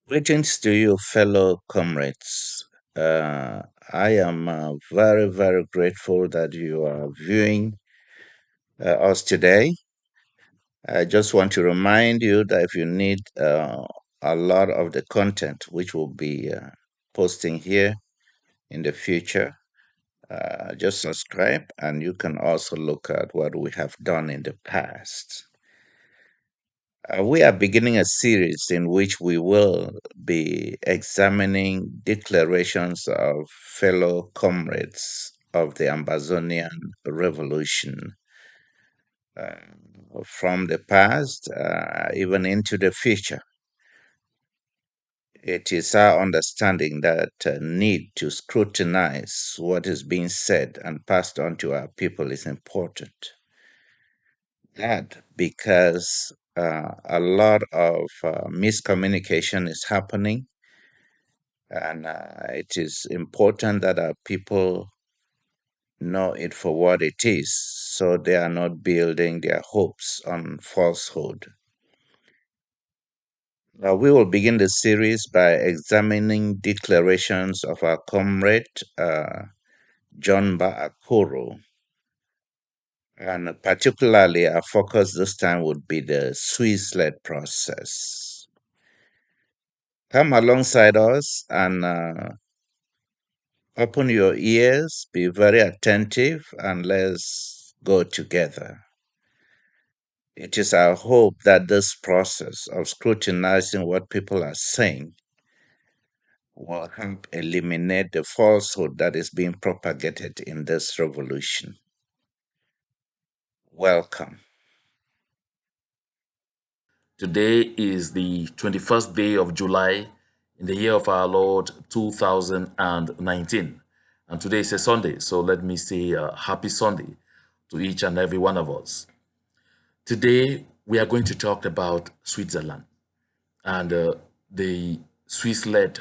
Greetings to you, fellow comrades. I am very, very grateful that you are viewing us today. I just want to remind you that if you need a lot of the content which we'll be posting here in the future, just subscribe and you can also look at what we have done in the past. We are beginning a series in which we will be examining declarations of fellow comrades of the Ambazonian revolution from the past, even into the future. It is our understanding that need to scrutinize what is being said and passed on to our people is important. That because a lot of miscommunication is happening, and it is important that our people know it for what it is so they are not building their hopes on falsehood. We will begin the series by examining declarations of our comrade John Mbah Akuro, and particularly our focus this time would be the Swiss-led process. Come alongside us and open your ears, be very attentive, and let's go together. It is our hope that this process of scrutinizing what people are saying will help eliminate the falsehood that is being propagated in this revolution. Welcome. Today is the 21st day of July in the year of our Lord 2019. And today is a Sunday, so let me say happy Sunday to each and every one of us. Today, we are going to talk about Switzerland and the Swiss led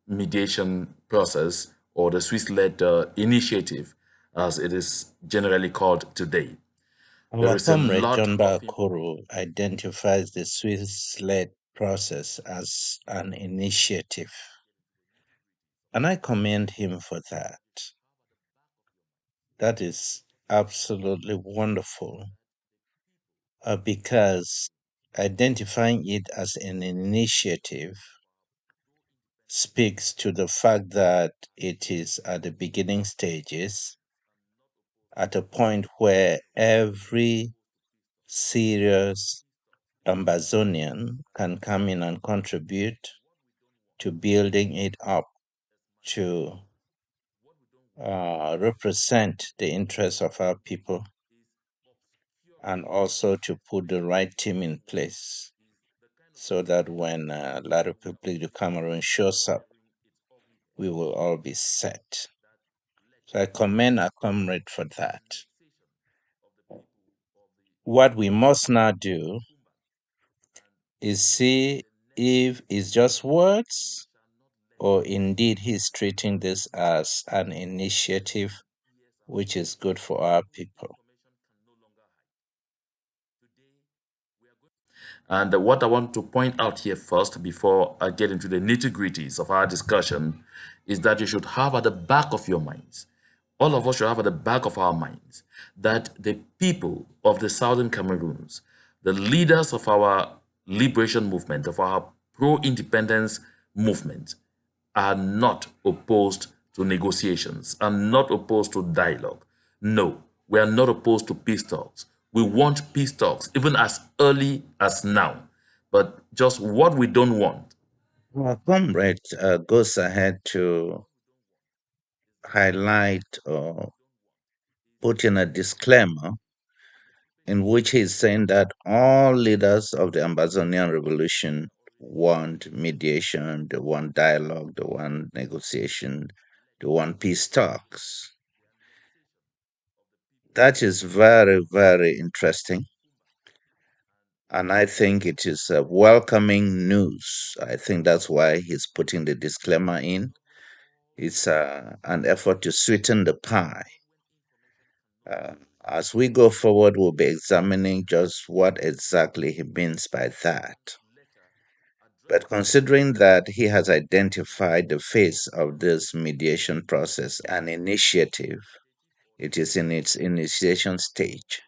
mediation process or the Swiss led initiative, as it is generally called today. There Our is a comrade lot John of Mbah Akuro identifies the Swiss-led process as an initiative, and I commend him for that. That is absolutely wonderful because identifying it as an initiative speaks to the fact that it is at the beginning stages, at a point where every serious Ambazonian can come in and contribute to building it up to represent the interests of our people and also to put the right team in place so that when La République du Cameroun shows up, we will all be set. So I commend our comrade for that. What we must now do is see if it's just words or indeed he's treating this as an initiative which is good for our people. And what I want to point out here first, before I get into the nitty gritties of our discussion, is that you should have at the back of your minds, all of us should have at the back of our minds, that the people of the Southern Cameroons, the leaders of our liberation movement, of our pro independence movement, are not opposed to negotiations, are not opposed to dialogue. No, we are not opposed to peace talks. We want peace talks, even as early as now. But just what we don't want. Our comrade goes ahead to highlight or put in a disclaimer in which he's saying that all leaders of the Ambazonian revolution want mediation, they want dialogue, they want negotiation, they want peace talks. That is very, very interesting. And I think it is welcoming news. I think that's why he's putting the disclaimer in. It's an effort to sweeten the pie. Uh, as we go forward, we'll be examining just what exactly he means by that. But considering that he has identified the face of this mediation process, an initiative, it is in its initiation stage.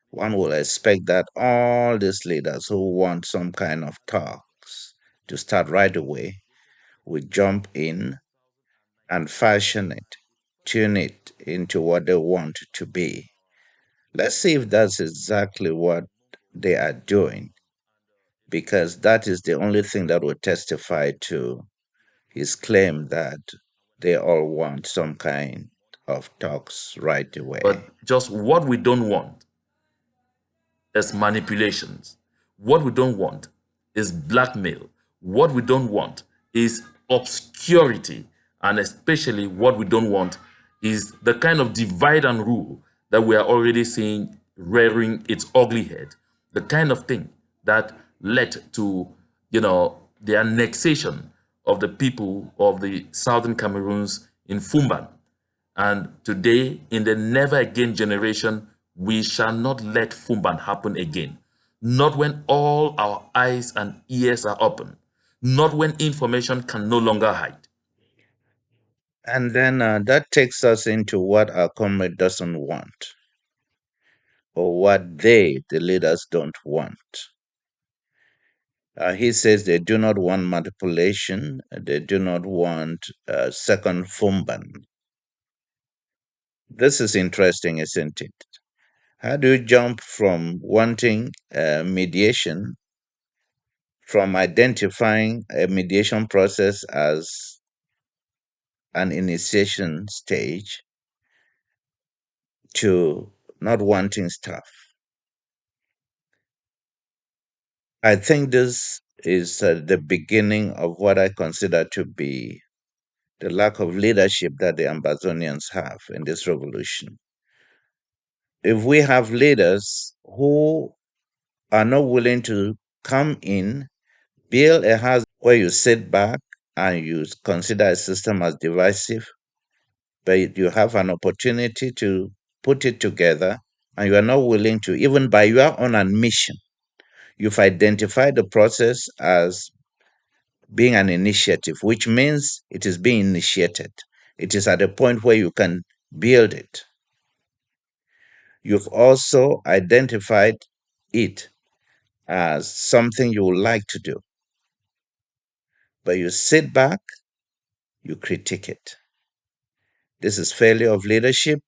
One will expect that all these leaders who want some kind of talks to start right away will jump in and fashion it, tune it into what they want it to be. Let's see if that's exactly what they are doing, because that is the only thing that will testify to his claim that they all want some kind of talks right away. But just what we don't want is manipulations. What we don't want is blackmail. What we don't want is obscurity. And especially what we don't want is the kind of divide and rule that we are already seeing rearing its ugly head. The kind of thing that led to, the annexation of the people of the southern Cameroons in Fumban. And today, in the never again generation, we shall not let Fumban happen again. Not when all our eyes and ears are open. Not when information can no longer hide. And then that takes us into what our comrade doesn't want, or what they, the leaders, don't want. He says they do not want manipulation, they do not want second Fumban. This is interesting, isn't it? How do you jump from wanting mediation, from identifying a mediation process as an initiation stage, to not wanting stuff? I think this is the beginning of what I consider to be the lack of leadership that the Ambazonians have in this revolution. If we have leaders who are not willing to come in, build a house where you sit back and you consider a system as divisive, but you have an opportunity to put it together, and you are not willing to, even by your own admission, you've identified the process as being an initiative, which means it is being initiated. It is at a point where you can build it. You've also identified it as something you would like to do, but you sit back, you critique it. This is failure of leadership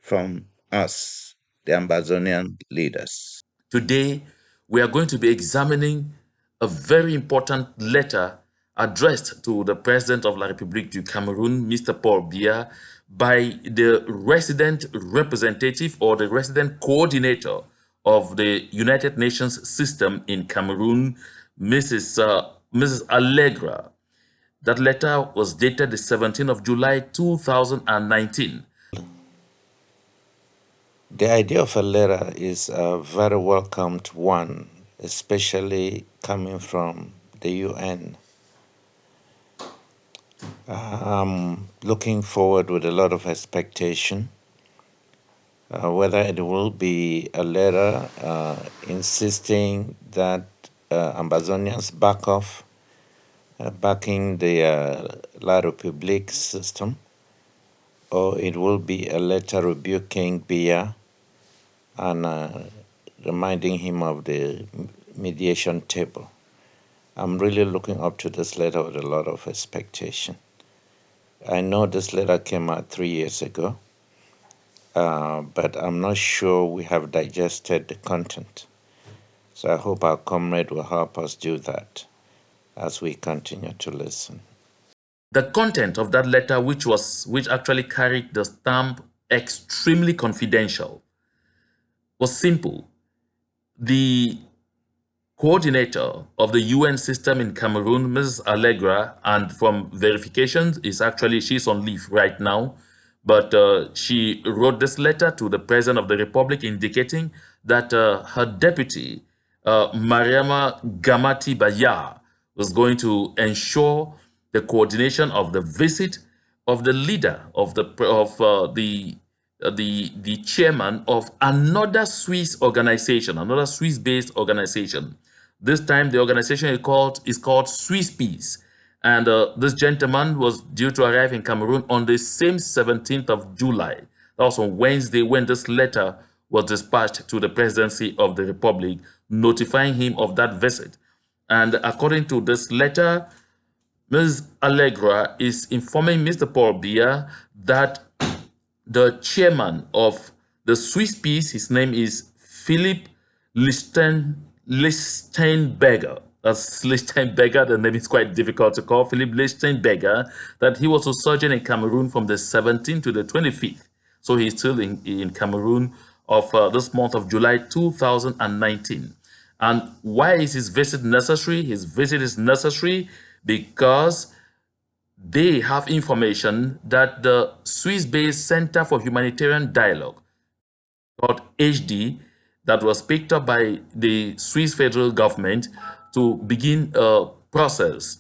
from us, the Ambazonian leaders. Today, we are going to be examining a very important letter addressed to the President of La République du Cameroun, Mr. Paul Biya, by the resident representative or the resident coordinator of the United Nations system in Cameroon, Mrs. Allegra. That letter was dated the 17th of July 2019. The idea of a letter is a very welcomed one, especially coming from the UN. I'm looking forward with a lot of expectation, whether it will be a letter insisting that Ambazonians back off, backing the La République system, or it will be a letter rebuking Biya and reminding him of the mediation table. I'm really looking up to this letter with a lot of expectation. I know this letter came out 3 years ago, but I'm not sure we have digested the content. So I hope our comrade will help us do that as we continue to listen. The content of that letter, which actually carried the stamp extremely confidential, was simple. The coordinator of the UN system in Cameroon, Mrs. Allegra, and from verifications, she's on leave right now, but she wrote this letter to the President of the Republic indicating that her deputy, Mariama Gamati Biya, was going to ensure the coordination of the visit of the leader of the chairman of another Swiss organization, another Swiss-based organization, This time, the organization is called Swiss Peace. And this gentleman was due to arrive in Cameroon on the same 17th of July. That was on Wednesday when this letter was dispatched to the presidency of the Republic, notifying him of that visit. And according to this letter, Ms. Allegra is informing Mr. Paul Biya that the chairman of the Swiss piece, his name is Philip Lichtenberger. That's Lichtenberger. The name is quite difficult to call. Philip Lichtenberger, that he was a surgeon in Cameroon from the 17th to the 25th. So he's still in Cameroon of this month of July 2019. And why is his visit necessary? His visit is necessary because they have information that the Swiss-based Center for Humanitarian Dialogue, called HD, that was picked up by the Swiss federal government to begin a process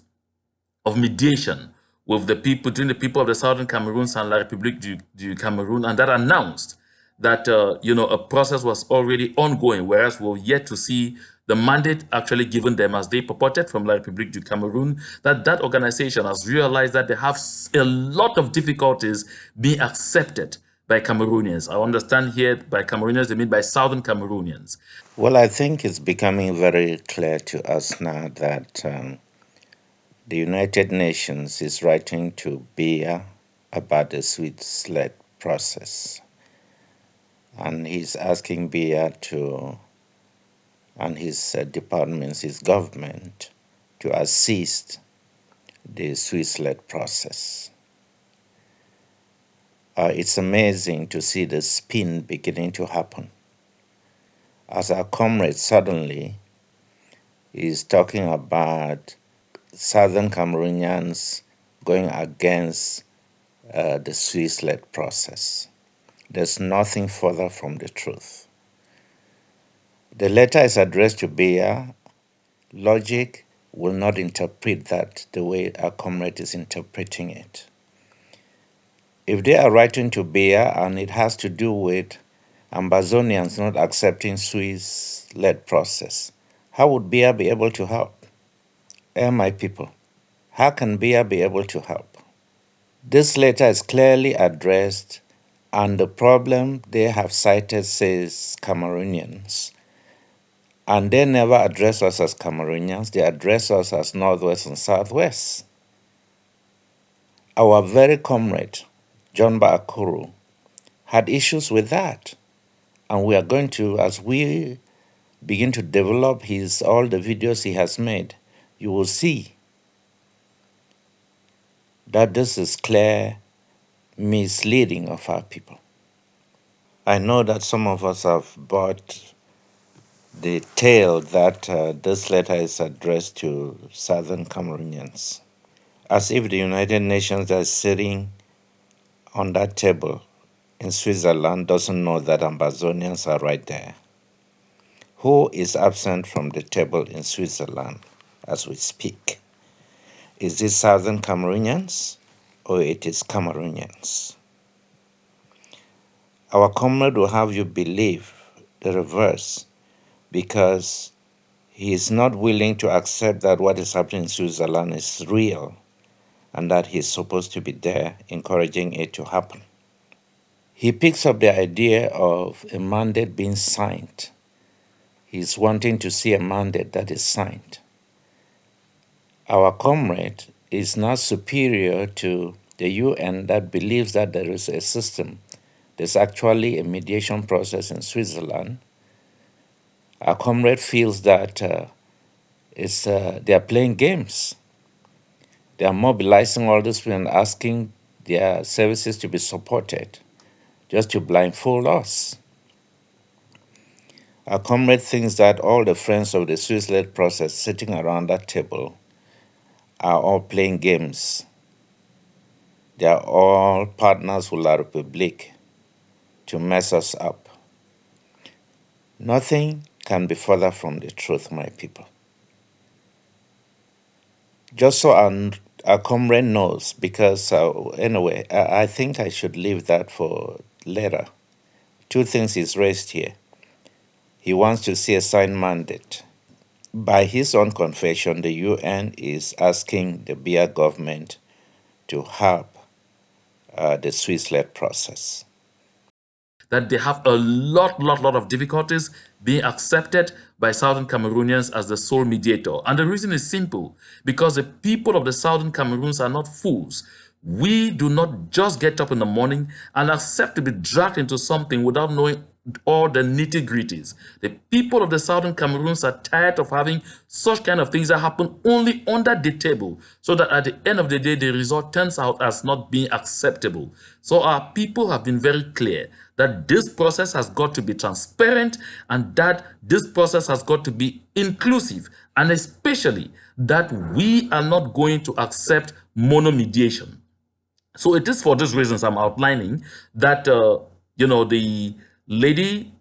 of mediation with the people, between the people of the Southern Cameroon and La République du Cameroun, and that announced that a process was already ongoing, whereas we're yet to see the mandate actually given them as they purported from La République du Cameroun. That organization has realized that they have a lot of difficulties being accepted by Cameroonians. I understand here by Cameroonians they mean by Southern Cameroonians. Well, I think it's becoming very clear to us now that the United Nations is writing to Biya about the Swiss-led process, and he's asking Biya to and his departments, his government, to assist the Swiss-led process. It's amazing to see the spin beginning to happen as our comrade suddenly is talking about Southern Cameroonians going against the Swiss-led process. There's nothing further from the truth. The letter is addressed to Biya. Logic will not interpret that the way our comrade is interpreting it. If they are writing to Biya and it has to do with Ambazonians not accepting Swiss-led process, how would Biya be able to help? My people, how can Biya be able to help? This letter is clearly addressed, and the problem they have cited says Cameroonians. And they never address us as Cameroonians, they address us as Northwest and Southwest. Our very comrade, John Mbah Akuro, had issues with that. And we are going to, as we begin to develop all the videos he has made, you will see that this is clear misleading of our people. I know that some of us have bought the tale that this letter is addressed to Southern Cameroonians, as if the United Nations that is sitting on that table in Switzerland doesn't know that Ambazonians are right there. Who is absent from the table in Switzerland as we speak? Is it Southern Cameroonians or it is Cameroonians? Our comrade will have you believe the reverse because he is not willing to accept that what is happening in Switzerland is real and that he's supposed to be there encouraging it to happen. He picks up the idea of a mandate being signed. He's wanting to see a mandate that is signed. Our comrade is not superior to the UN that believes that there is a system. There's actually a mediation process in Switzerland. Our comrade feels that they are playing games. They are mobilizing all this and asking their services to be supported just to blindfold us. Our comrade thinks that all the friends of the Swiss-led process sitting around that table are all playing games. They are all partners with La République to mess us up. Nothing can be further from the truth, my people. Just so our comrade knows, because anyway, I think I should leave that for later. Two things is raised here. He wants to see a signed mandate. By his own confession, the UN is asking the Biya government to help the Swiss-led process. That they have a lot of difficulties being accepted by Southern Cameroonians as the sole mediator. And the reason is simple, because the people of the Southern Cameroons are not fools. We do not just get up in the morning and accept to be dragged into something without knowing all the nitty-gritties. The people of the Southern Cameroons are tired of having such kind of things that happen only under the table, so that at the end of the day, the result turns out as not being acceptable. So our people have been very clear that this process has got to be transparent, and that this process has got to be inclusive, and especially that we are not going to accept monomediation. So it is for these reasons I'm outlining that, the lady,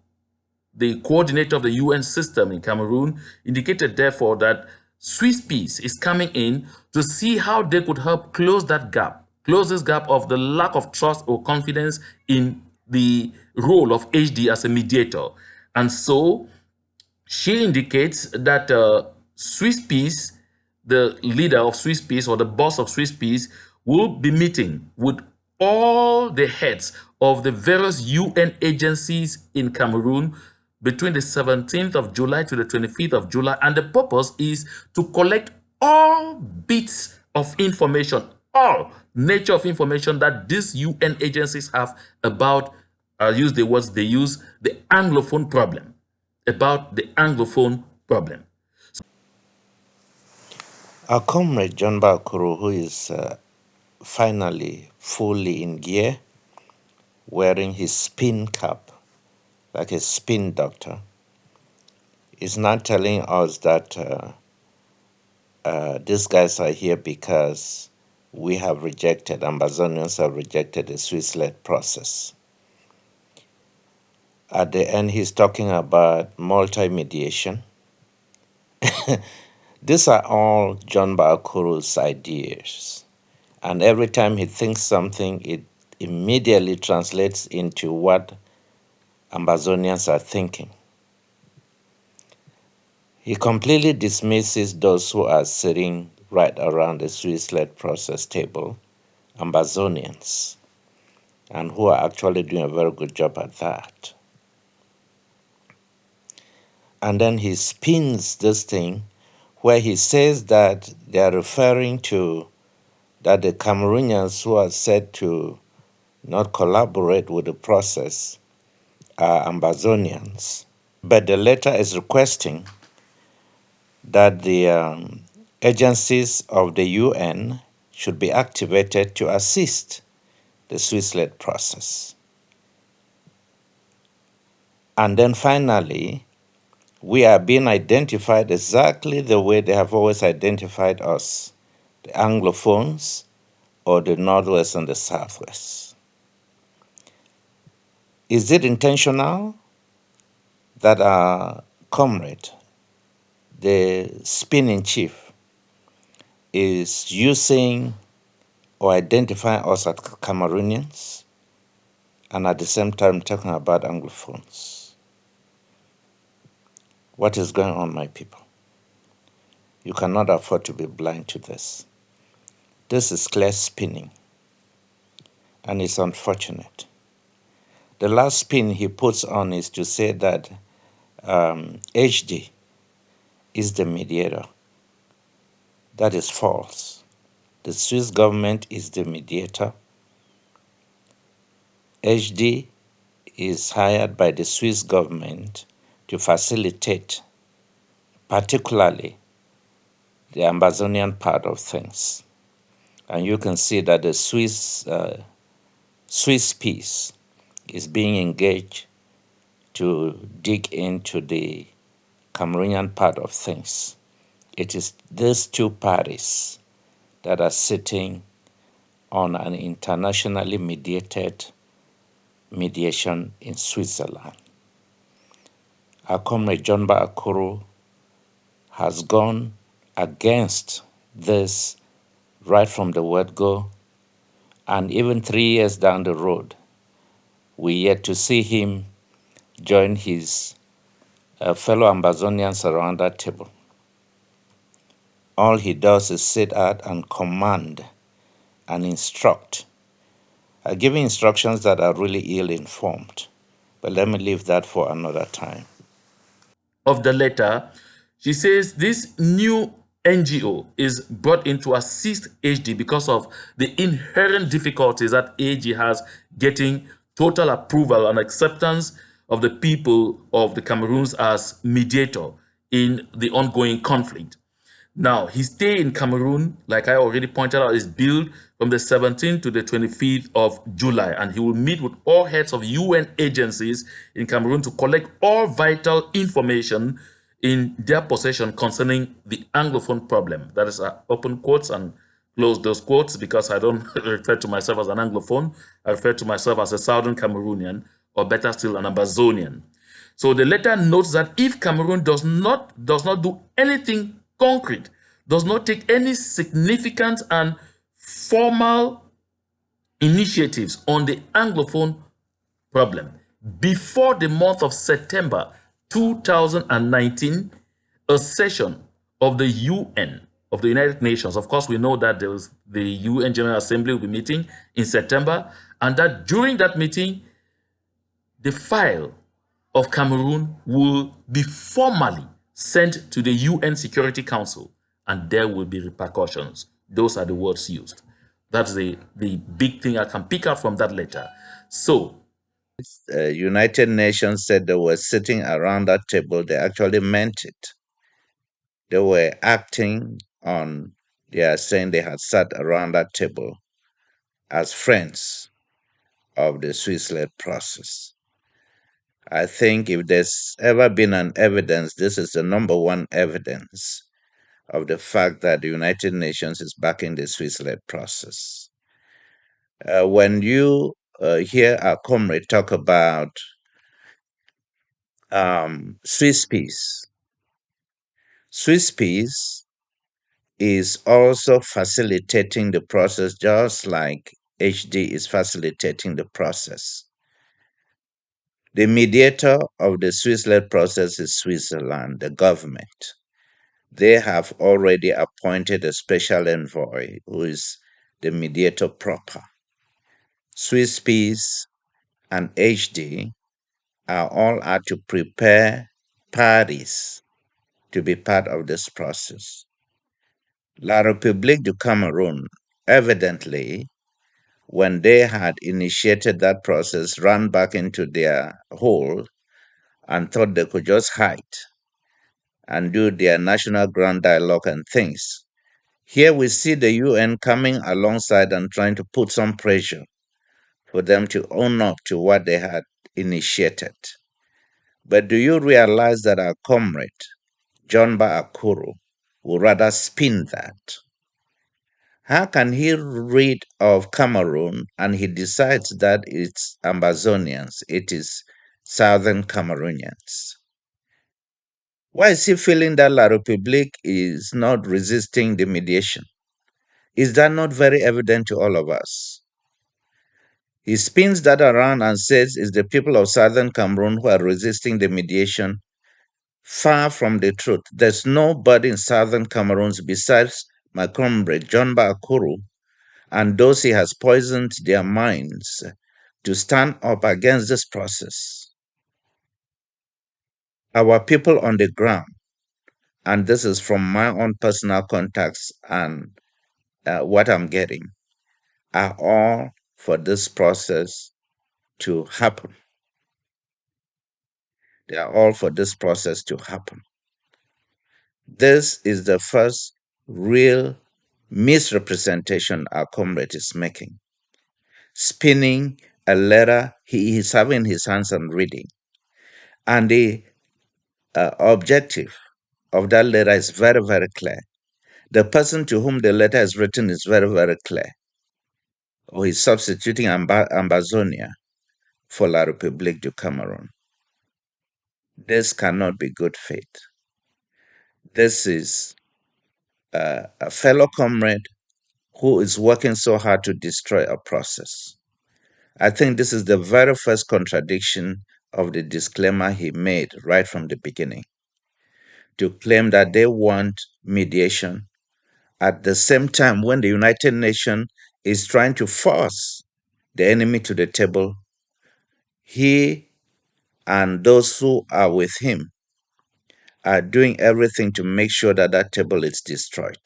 the coordinator of the UN system in Cameroon, indicated therefore that Swiss Peace is coming in to see how they could help close this gap of the lack of trust or confidence in the role of HD as a mediator. And so she indicates that Swiss Peace, the leader of Swiss Peace or the boss of Swiss Peace, will be meeting with all the heads of the various UN agencies in Cameroon between the 17th of July to the 25th of July. And the purpose is to collect all bits of information, all nature of information that these UN agencies have about, I'll use the words they use, the Anglophone problem, about the Anglophone problem. Our comrade John Mbah Akuro, who is finally fully in gear, wearing his spin cap like a spin doctor, is now telling us that these guys are here because we have rejected, Ambazonians have rejected the Swiss-led process. At the end, he's talking about multi-mediation. These are all John Mbah Akuro's ideas. And every time he thinks something, it immediately translates into what Ambazonians are thinking. He completely dismisses those who are sitting right around the Swiss-led process table, Ambazonians, and who are actually doing a very good job at that. And then he spins this thing where he says that they are referring to that the Cameroonians who are said to not collaborate with the process are Ambazonians. But the letter is requesting that the agencies of the UN should be activated to assist the Swiss-led process. And then finally, we are being identified exactly the way they have always identified us, the Anglophones or the Northwest and the Southwest. Is it intentional that our comrade, the spinning chief, is using or identifying us as Cameroonians and at the same time talking about Anglophones? What is going on, my people? You cannot afford to be blind to this. This is clear spinning, and it's unfortunate. The last spin he puts on is to say that HD is the mediator. That is false. The Swiss government is the mediator. HD is hired by the Swiss government to facilitate, particularly the Ambazonian part of things. And you can see that the Swiss piece is being engaged to dig into the Cameroonian part of things. It is these two parties that are sitting on an internationally mediated mediation in Switzerland. Our comrade John Mbah Akuro has gone against this right from the word go, and even 3 years down the road, we yet to see him join his fellow Ambazonians around that table. All he does is sit at and command and instruct, giving instructions that are really ill informed. But let me leave that for another time. Of the letter, she says this new NGO is brought in to assist HD because of the inherent difficulties that AG has getting total approval and acceptance of the people of the Cameroons as mediator in the ongoing conflict. Now, his stay in Cameroon, like I already pointed out, is billed from the 17th to the 25th of July, and he will meet with all heads of UN agencies in Cameroon to collect all vital information in their possession concerning the Anglophone problem. That is open quotes and close those quotes because I don't refer to myself as an Anglophone. I refer to myself as a Southern Cameroonian, or better still, an Ambazonian. So the letter notes that if Cameroon does not do anything concrete, does not take any significant and formal initiatives on the Anglophone problem before the month of September 2019, a session of the UN, of the United Nations. Of course, we know that the UN General Assembly will be meeting in September, and that during that meeting, the file of Cameroon will be formally sent to the UN Security Council, and there will be repercussions. Those are the words used. That's the big thing I can pick up from that letter. So, United Nations said they were sitting around that table. They actually meant it. They were acting on, they are saying they had sat around that table as friends of the Swiss led process. I think if there's ever been an evidence, this is the number one evidence of the fact that the United Nations is backing the Swiss led process. When you hear our comrade talk about Swiss peace, Swiss peace is also facilitating the process just like HD is facilitating the process. The mediator of the Swiss led process is Switzerland, the government. They have already appointed a special envoy who is the mediator proper. Swiss Peace and HD are all out to prepare parties to be part of this process. La République du Cameroun, evidently, when they had initiated that process, ran back into their hole and thought they could just hide and do their national grand dialogue and things. Here we see the UN coming alongside and trying to put some pressure for them to own up to what they had initiated. But do you realize that our comrade, John Mbah Akuro, would rather spin that? How can he read of Cameroon and he decides that it's Ambazonians, it is Southern Cameroonians? Why is he feeling that La République is not resisting the mediation? Is that not very evident to all of us? He spins that around and says it's the people of Southern Cameroon who are resisting the mediation. Far from the truth. There's nobody in Southern Cameroon besides my comrade John Mbah Akuro and those he has poisoned their minds to stand up against this process. Our people on the ground, and this is from my own personal contacts and what I'm getting, are all for this process to happen. They are all for this process to happen. This is the first real misrepresentation our comrade is making. Spinning a letter he is having his hands on reading. And the objective of that letter is very, very clear. The person to whom the letter is written is very, very clear. Or he's substituting Ambazonia for La République du Cameroun. This cannot be good faith. This is a fellow comrade who is working so hard to destroy a process. I think this is the very first contradiction of the disclaimer he made right from the beginning to claim that they want mediation At the same time, when the United Nations is trying to force the enemy to the table, he and those who are with him are doing everything to make sure that that table is destroyed.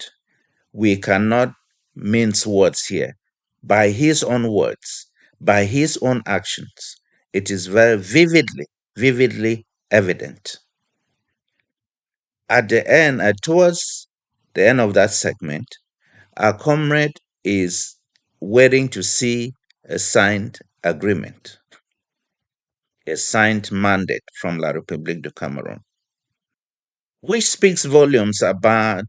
We cannot mince words here. By his own words, by his own actions, it is very vividly evident. At the end, towards the end of that segment, our comrade is waiting to see a signed agreement, a signed mandate from La République du Cameroun, which speaks volumes about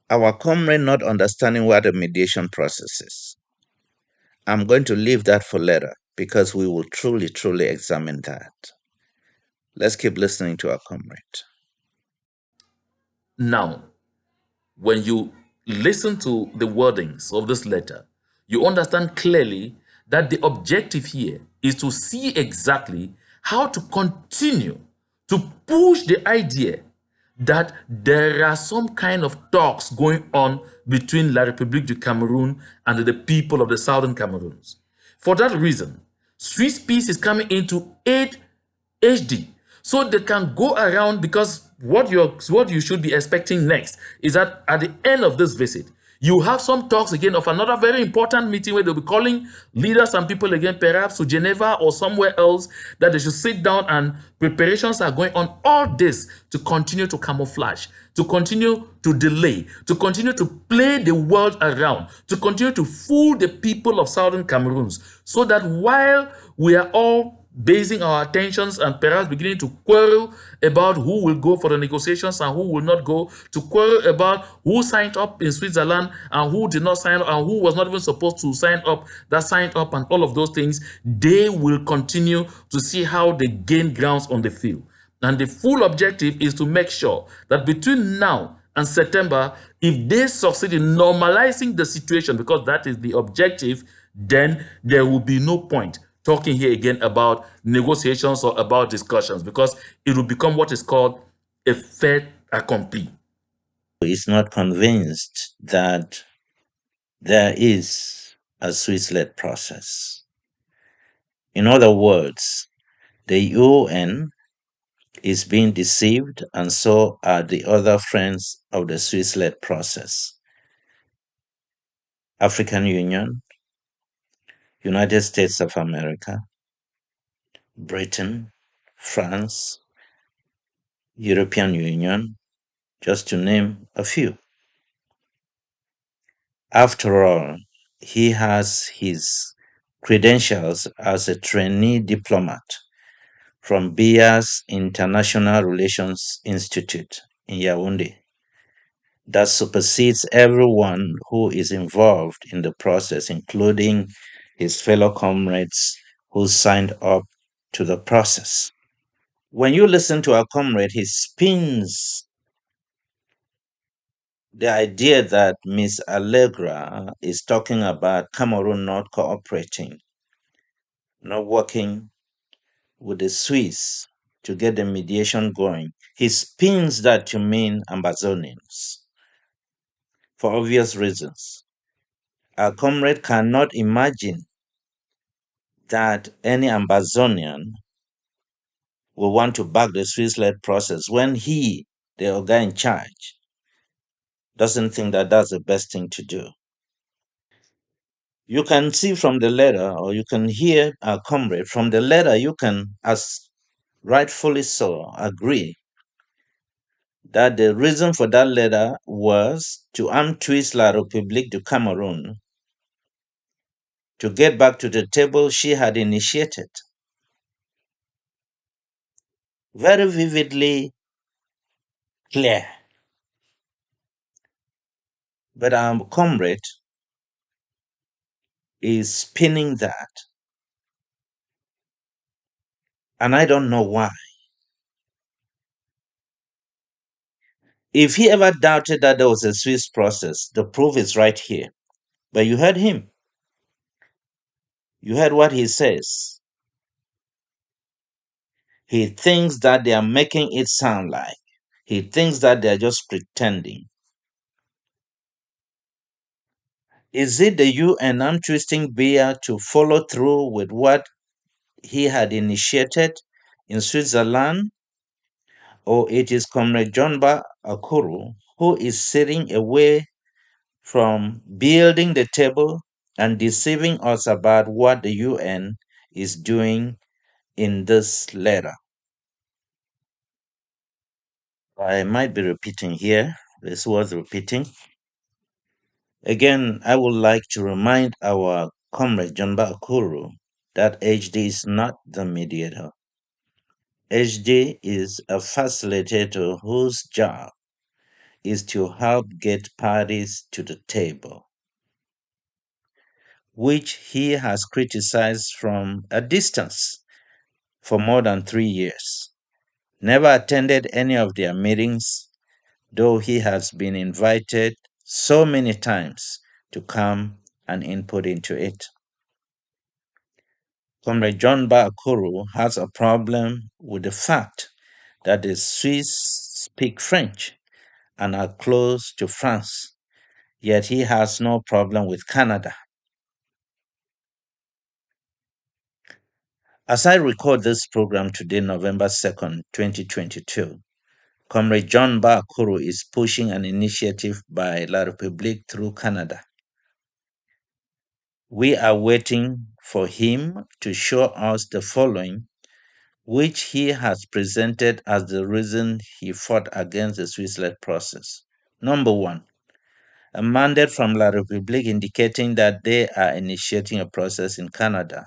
our comrade not understanding what a mediation process is. I'm going to leave that for later because we will truly examine that. Let's keep listening to our comrade. Now, when you listen to the wordings of this letter, you understand clearly that the objective here is to see exactly how to continue to push the idea that there are some kind of talks going on between La République du Cameroun and the people of the southern Cameroons. For that reason, Swiss peace is coming into aid HD. So they can go around, because what you should be expecting next is that at the end of this visit, you have some talks again of another very important meeting where they'll be calling leaders and people again, perhaps to Geneva or somewhere else, that they should sit down, and preparations are going on. All this to continue to camouflage, to continue to delay, to continue to play the world around, to continue to fool the people of southern Cameroons, so that while we are all basing our attentions and perhaps beginning to quarrel about who will go for the negotiations and who will not go, to quarrel about who signed up in Switzerland and who did not sign up and who was not even supposed to sign up, that signed up, and all of those things, they will continue to see how they gain grounds on the field. And the full objective is to make sure that between now and September, if they succeed in normalizing the situation, because that is the objective, then there will be no point talking here again about negotiations or about discussions, because it will become what is called a fait accompli. Is not convinced that there is a Swiss led process. In other words, the UN is being deceived, and so are the other friends of the Swiss led process. African Union, United States of America, Britain, France, European Union, just to name a few. After all, he has his credentials as a trainee diplomat from Biya's International Relations Institute in Yaoundé that supersedes everyone who is involved in the process, including his fellow comrades who signed up to the process. When you listen to our comrade, he spins the idea that Ms. Allegra is talking about Cameroon not cooperating, not working with the Swiss to get the mediation going. He spins that to mean Ambazonians for obvious reasons. Our comrade cannot imagine that any Ambazonian will want to back the Swiss led process when he, the guy in charge, doesn't think that that's the best thing to do. You can see from the letter, or you can hear our comrade from the letter, you can, as rightfully so, agree that the reason for that letter was to untwist La République du Cameroun to get back to the table she had initiated. Very vividly clear. But our comrade is spinning that, and I don't know why. If he ever doubted that there was a Swiss process, the proof is right here. But you heard him. You heard what he says. He thinks that they are making it sound like. He thinks that they are just pretending. Is it the UN arm twisting Biya to follow through with what he had initiated in Switzerland, or it is Comrade John Mbah Akuro who is sitting away from building the table and deceiving us about what the UN is doing in this letter? I might be repeating here. This was repeating. Again, I would like to remind our comrade John Mbah Akuro that HD is not the mediator. HD is a facilitator whose job is to help get parties to the table, which he has criticized from a distance for more than 3 years. Never attended any of their meetings, though he has been invited so many times to come and input into it. Comrade John Mbah Akuro has a problem with the fact that the Swiss speak French and are close to France, yet he has no problem with Canada. As I record this program today, November 2nd, 2022, Comrade John Mbah Akuro is pushing an initiative by La République through Canada. We are waiting for him to show us the following, which he has presented as the reason he fought against the Swiss-led process. Number one, a mandate from La République indicating that they are initiating a process in Canada.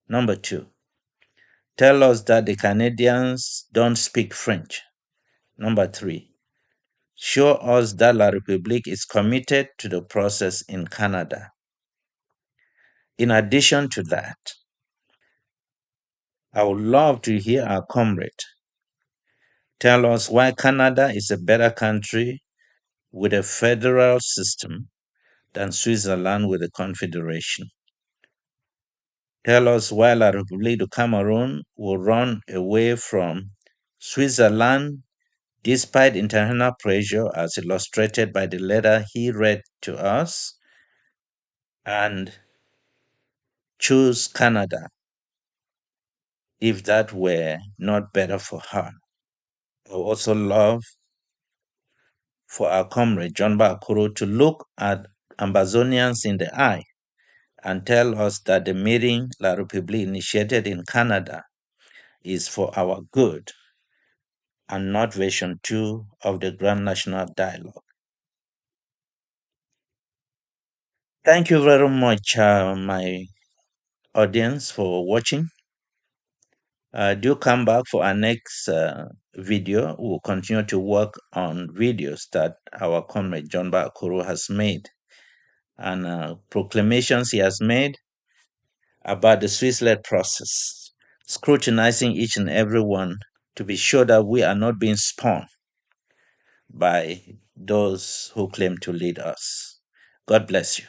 Number two, tell us that the Canadians don't speak French. Number three, show us that La République is committed to the process in Canada. In addition to that, I would love to hear our comrade tell us why Canada is a better country with a federal system than Switzerland with a confederation. Tell us why La République du Cameroun will run away from Switzerland despite international pressure, as illustrated by the letter he read to us, and choose Canada if that were not better for her. I would also love for our comrade John Mbah Akuro to look at Ambazonians in the eye and tell us that the meeting La République initiated in Canada is for our good and not version 2 of the Grand National Dialogue. Thank you very much, my audience, for watching. Do come back for our next video. We'll continue to work on videos that our comrade John Mbah Akuro has made and proclamations he has made about the Swiss-led process, scrutinizing each and every one to be sure that we are not being spawned by those who claim to lead us. God bless you.